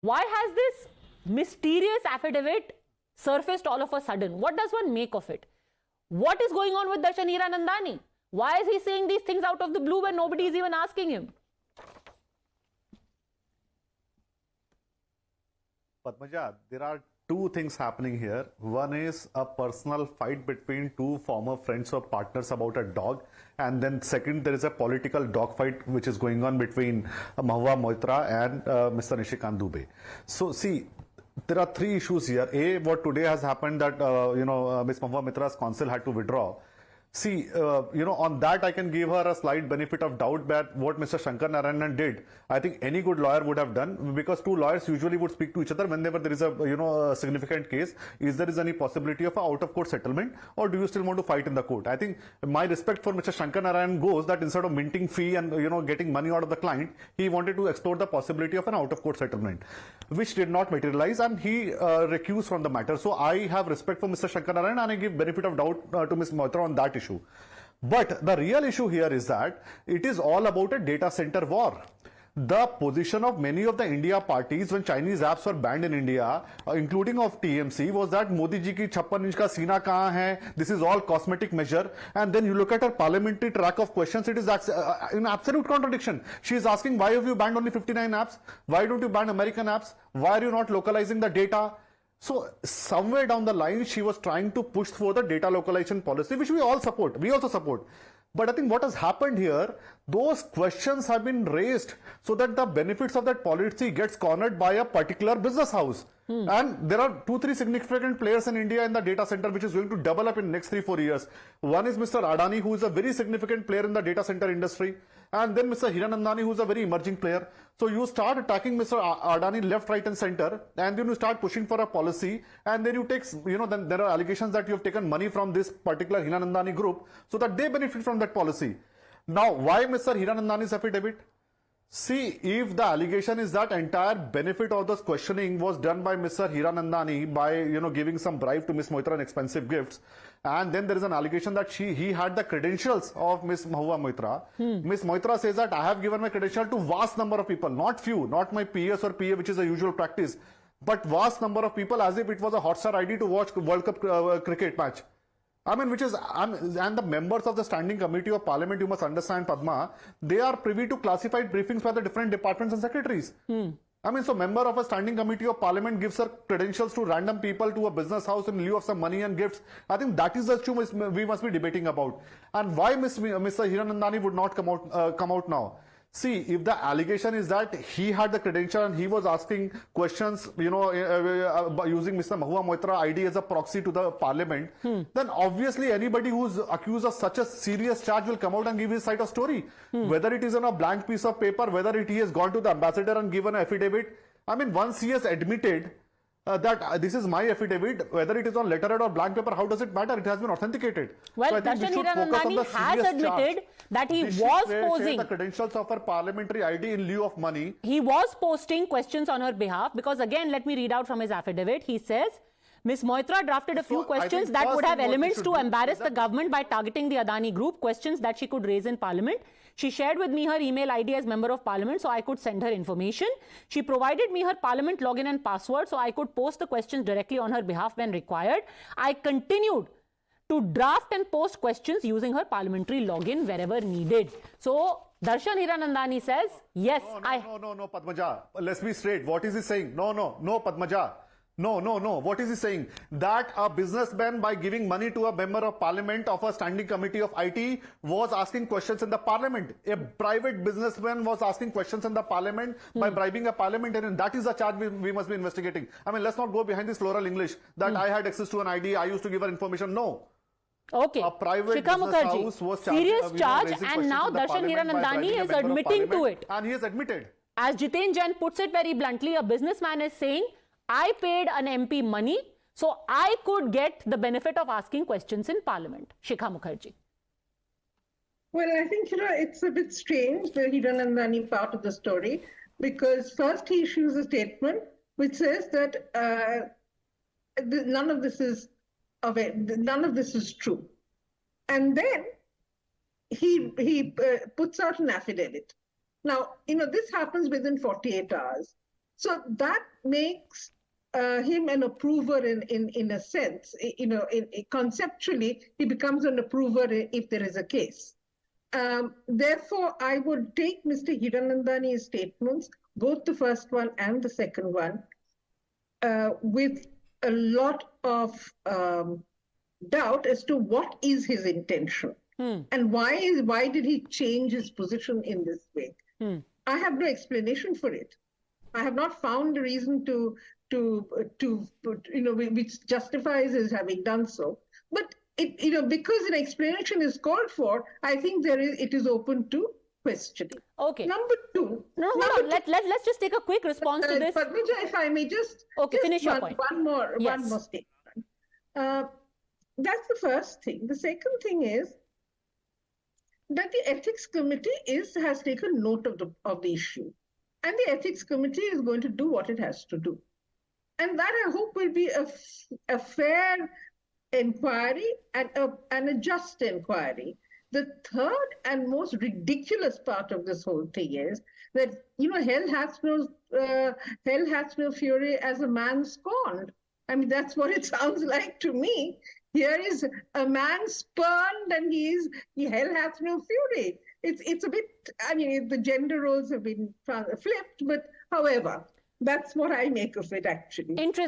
Why has this mysterious affidavit surfaced all of a sudden? What does one make of it? What is going on with Darshan Hiranandani? Why is he saying these things out of the blue when nobody is even asking him? Padmaja, there are two things happening here. One is a personal fight between two former friends or partners about a dog, and then second, there is a political dogfight which is going on between Mahuta Mitra and Mr. Nishikant Dubey. So see, there are three issues here. A, what today has happened that Ms. Mahuta Mitra's counsel had to withdraw. See, on that I can give her a slight benefit of doubt that what Mr. Shankar Narayanan did, I think any good lawyer would have done, because two lawyers usually would speak to each other whenever there is a significant case. Is there any possibility of a out of court settlement, or do you still want to fight in the court? I think my respect for Mr. Shankar Narayanan goes that instead of minting fee and getting money out of the client, he wanted to explore the possibility of an out of court settlement, which did not materialize, and he recused from the matter. So I have respect for Mr. Shankar Narayanan, and I give benefit of doubt to Ms. Mahuta on that issue. But the real issue here is that it is all about a data center war. The position of many of the India parties when Chinese apps were banned in India, including of TMC, was that Modi ji ki 56 inch ka seena kahan hai, this is all cosmetic measure. And then you look at her parliamentary track of questions, it is in absolute contradiction. She is asking, why have you banned only 59 apps? Why don't you ban American apps? Why are you not localizing the data? So somewhere down the line, she was trying to push for the data localization policy, which we all support. We also support. But I think what has happened here, those questions have been raised so that the benefits of that policy gets cornered by a particular business house. And there are 2-3 significant players in India in the data center, which is going to double up in next 3-4 years. One is Mr. Adani, who is a very significant player in the data center industry. And then Mr. Hiranandani, who is a very emerging player. So you start attacking Mr. Adani left, right and center, and then you start pushing for a policy, and then you take, then there are allegations that you have taken money from this particular Hiranandani group so that they benefit from that policy. Now, why Mr. Hiranandani's affidavit? See, if the allegation is that entire benefit of this questioning was done by Mr. Hiranandani by, giving some bribe to Ms. Moitra and expensive gifts, and then there is an allegation that he had the credentials of Ms. Mahuta Mitra. Ms. Moitra says that I have given my credential to vast number of people, not few, not my PS or PA, which is a usual practice, but vast number of people, as if it was a Hotstar ID to watch World Cup cricket match. I mean, and the members of the Standing Committee of Parliament, you must understand, Padma, they are privy to classified briefings by the different departments and secretaries. I mean, so member of a Standing Committee of Parliament gives her credentials to random people to a business house in lieu of some money and gifts. I think that is the issue we must be debating about. And why Mr. Hiranandani would not come out now? See, if the allegation is that he had the credential and he was asking questions, using Mr. Mahuta Mitra ID as a proxy to the parliament, then obviously anybody who's accused of such a serious charge will come out and give his side of story. Whether it is on a blank piece of paper, whether he has gone to the ambassador and given an affidavit. I mean, once he has admitted that this is my affidavit, whether it is on letterhead or blank paper, how does it matter? It has been authenticated. Well, so Darshan Hiranandani has admitted that he was posing the credentials of her parliamentary ID in lieu of money. He was posting questions on her behalf because, again, let me read out from his affidavit. He says, Ms. Moitra drafted a few questions that would have elements to embarrass the government by targeting the Adani group, questions that she could raise in parliament. She shared with me her email ID as member of parliament so I could send her information. She provided me her parliament login and password so I could post the questions directly on her behalf when required. I continued to draft and post questions using her parliamentary login wherever needed. So, Darshan Hiranandani says, yes, No, Padmaja. Let's be straight. What is he saying? No, Padmaja. No. What is he saying? That a businessman, by giving money to a member of parliament of a standing committee of IT, was asking questions in the parliament. A private businessman was asking questions in the parliament by bribing a parliamentarian. That is the charge we must be investigating. I mean, let's not go behind this floral English that I had access to an ID, I used to give her information. No. Okay. A private Shikha business house was serious charge, and now Darshan Hiranandani is admitting to it. And he has admitted. As Jiten Jain puts it very bluntly, a businessman is saying, I paid an MP money, so I could get the benefit of asking questions in Parliament. Shikha Mukherjee. Well, I think, it's a bit strange, the Hiranandani part of the story, because first he issues a statement which says that none of this is true. And then he puts out an affidavit. Now, this happens within 48 hours. So that makes him an approver in a sense. Conceptually, he becomes an approver if there is a case. Therefore, I would take Mr. Hiranandani's statements, both the first one and the second one, with a lot of doubt as to what is his intention and why did he change his position in this way. I have no explanation for it. I have not found a reason to which justifies his having done so. But because an explanation is called for, I think it is open to questioning. Okay. Number two. No, hold on. Let's just take a quick response to this. Padmaja, if I may just finish your point. One more statement. That's the first thing. The second thing is that the ethics committee has taken note of the issue, and the ethics committee is going to do what it has to do, and that I hope will be a fair inquiry and a just inquiry. The third and most ridiculous part of this whole thing is that hell hath no fury as a man scorned. I mean, that's what it sounds like to me. Here is a man spurned, and hell hath no fury. It's a bit. I mean, the gender roles have been flipped, but however, that's what I make of it actually. Interesting.